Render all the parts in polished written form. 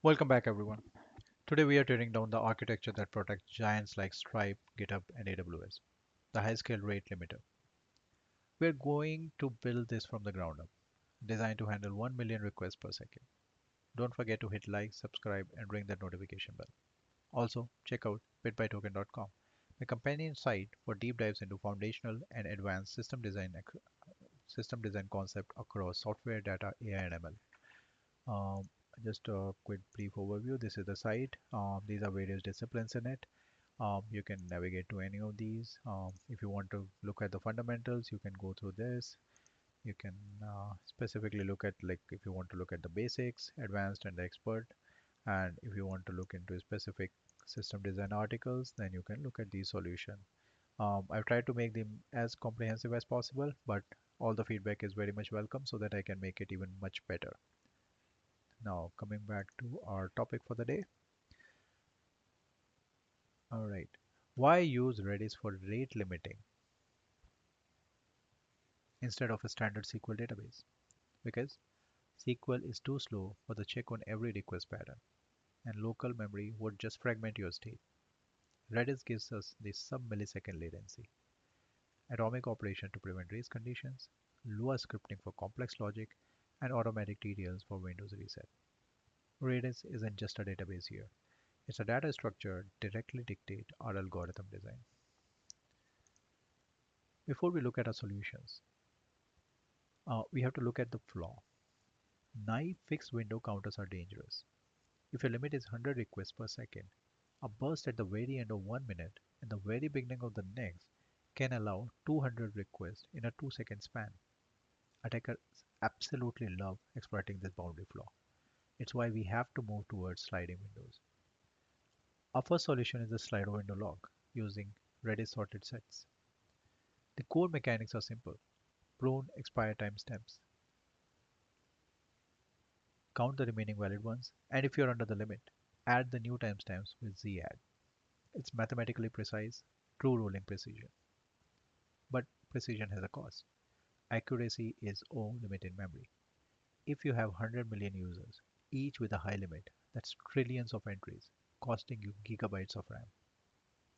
Welcome back, everyone. Today we are tearing down the architecture that protects giants like Stripe, GitHub, and AWS, the high-scale rate limiter. We're going to build this from the ground up, designed to handle 1 million requests per second. Don't forget to hit like, subscribe, and ring that notification bell. Also, check out bitbytoken.com, the companion site for deep dives into foundational and advanced system design concept across software, data, AI, and ML. Um, just a quick brief overview. This is the site. These are various disciplines in it. You can navigate to any of these. If you want to look at the fundamentals, you can go through this. You can specifically look at, like, if you want to look at the basics, advanced, and the expert. And if you want to look into specific system design articles, then you can look at these solution. I've tried to make them as comprehensive as possible, but all the feedback is very much welcome so that I can make it even much better. Now, coming back to our topic for the day. All right. Why use Redis for rate limiting instead of a standard SQL database? Because SQL is too slow for the check on every request pattern, and local memory would just fragment your state. Redis gives us the sub-millisecond latency, atomic operation to prevent race conditions, Lua scripting for complex logic, and automatic TTLs for Windows reset. Redis isn't just a database here. It's a data structure directly dictate our algorithm design. Before we look at our solutions, we have to look at the flaw. Naive fixed window counters are dangerous. If your limit is 100 requests per second, a burst at the very end of 1 minute and the very beginning of the next can allow 200 requests in a 2-second span. Attackers absolutely love exploiting this boundary flaw. It's why we have to move towards sliding windows. Our first solution is the slider window log using Redis Sorted Sets. The core mechanics are simple. Prune expire timestamps, count the remaining valid ones, and if you're under the limit, add the new timestamps with ZAdd. It's mathematically precise, true ruling precision. But precision has a cost. Accuracy is O limit in memory. If you have 100 million users, each with a high limit, that's trillions of entries, costing you gigabytes of RAM.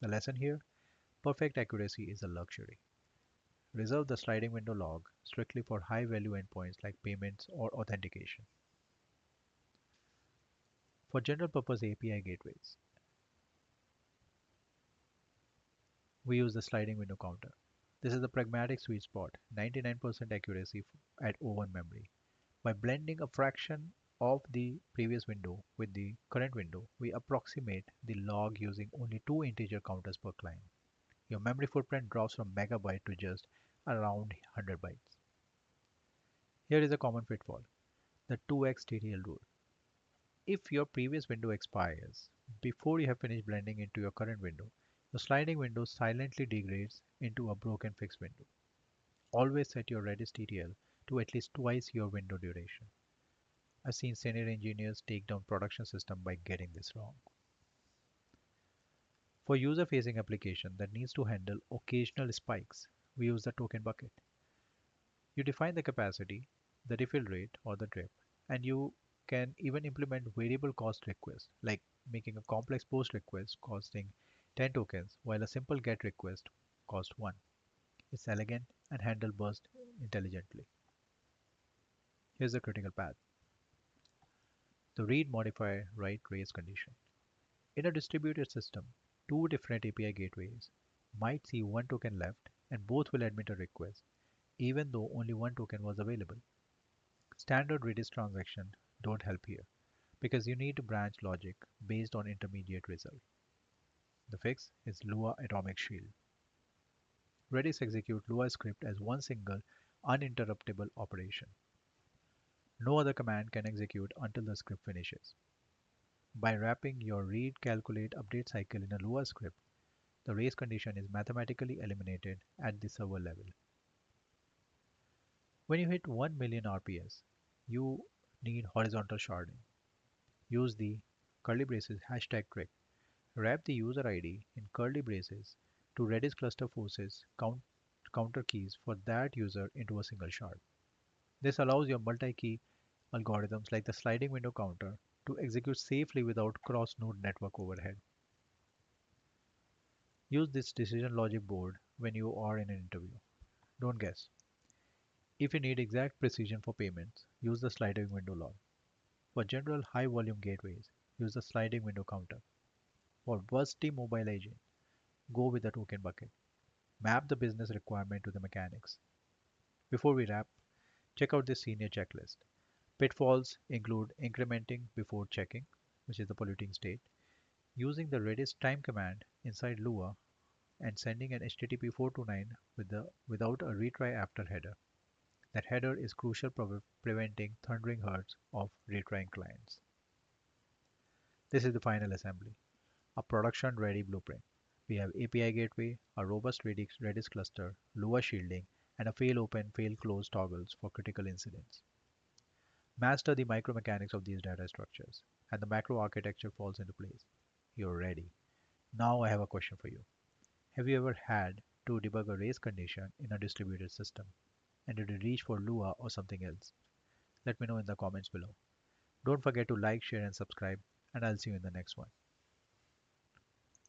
The lesson here, perfect accuracy is a luxury. Reserve the sliding window log strictly for high value endpoints like payments or authentication. For general purpose API gateways, we use the sliding window counter. This is the pragmatic sweet spot, 99% accuracy at O1 memory. By blending a fraction of the previous window with the current window, we approximate the log using only two integer counters per client. Your memory footprint drops from megabyte to just around 100 bytes. Here is a common pitfall, the 2x TTL rule. If your previous window expires before you have finished blending into your current window, the sliding window silently degrades into a broken fixed window. Always set your Redis TTL to at least twice your window duration. I've seen senior engineers take down production system by getting this wrong. For user-facing application that needs to handle occasional spikes, we use the token bucket. You define the capacity, the refill rate or the drip, and you can even implement variable cost requests, like making a complex post request costing 10 tokens while a simple get request costs 1. It's elegant and handle burst intelligently. Here's the critical path. The read modify write raise condition. In a distributed system, two different API gateways might see one token left and both will admit a request, even though only one token was available. Standard Redis transactions don't help here because you need to branch logic based on intermediate result. The fix is Lua Atomic Shield. Redis execute Lua script as one single uninterruptible operation. No other command can execute until the script finishes. By wrapping your read, calculate, update cycle in a Lua script, the race condition is mathematically eliminated at the server level. When you hit 1 million RPS, you need horizontal sharding. Use the curly braces hashtag trick. Wrap the user ID in curly braces to Redis cluster forces counter keys for that user into a single shard. This allows your multi-key algorithms like the sliding window counter to execute safely without cross-node network overhead. Use this decision logic board when you are in an interview. Don't guess. If you need exact precision for payments, use the sliding window log. For general high volume gateways, use the sliding window counter. For bursty mobile agent, go with the token bucket. Map the business requirement to the mechanics. Before we wrap, check out this senior checklist. Pitfalls include incrementing before checking, which is the polluting state, using the Redis time command inside Lua, and sending an HTTP 429 without a retry after header. That header is crucial for preventing thundering herds of retrying clients. This is the final assembly, a production-ready blueprint. We have API gateway, a robust Redis cluster, Lua shielding, and a fail open, fail close toggles for critical incidents. Master the micromechanics of these data structures, and the macro architecture falls into place. You're ready. Now I have a question for you. Have you ever had to debug a race condition in a distributed system? And did you reach for Lua or something else? Let me know in the comments below. Don't forget to like, share, and subscribe, and I'll see you in the next one.